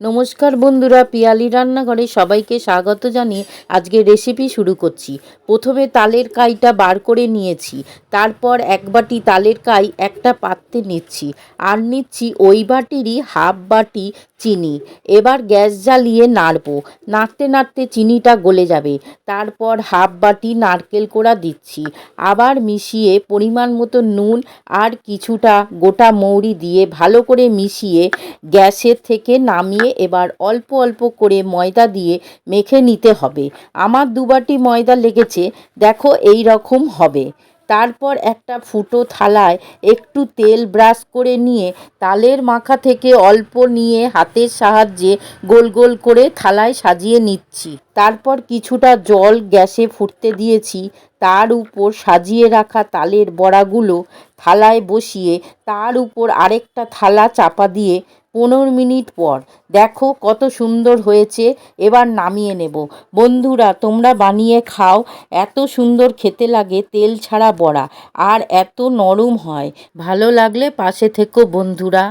নমস্কার বন্ধুরা, পিয়ালি রান্নাঘরে সবাইকে স্বাগত জানিয়ে আজকে রেসিপি শুরু করছি। প্রথমে তালের কাইটা বার করে নিয়েছি, তারপর এক বাটি তালের কাই একটা পাত্রে নিচ্ছি, আর নিচ্ছি ওই বাটিরই হাফ বাটি চিনি। এবার গ্যাস জ্বালিয়ে নাড়বো, নাড়তে নাড়তে চিনিটা গলে যাবে। তারপর হাফ বাটি নারকেল কোড়া দিচ্ছি, আবার মিশিয়ে পরিমাণ মতো নুন আর কিছুটা গোটা মৌরি দিয়ে ভালো করে মিশিয়ে গ্যাসের থেকে নামিয়ে এবার অল্প অল্প করে ময়দা দিয়ে মেখে নিতে হবে। আমার 2 বাটি ময়দা লেগেছে, দেখো এই রকম হবে। তারপর একটা ফুটো থালায় একটু তেল ব্রাশ করে নিয়ে তালের মাখা থেকে অল্প নিয়ে হাতের সাহায্যে গোল গোল করে থালায় সাজিয়ে নিচ্ছি। তারপর কিছুটা জল গ্যাসে ফুটতে দিয়েছি, তার উপর সাজিয়ে রাখা তালের বড়াগুলো থালায় বসিয়ে তার উপর আরেকটা থালা চাপা দিয়ে 15 মিনিট পর দেখো কত সুন্দর হয়েছে। এবার নামিয়ে নেব। বন্ধুরা, তোমরা বানিয়ে খাও, এত সুন্দর খেতে লাগে তেল ছাড়া বড়া, আর এত নরম হয়। ভালো লাগলে পাশে থেকো বন্ধুরা।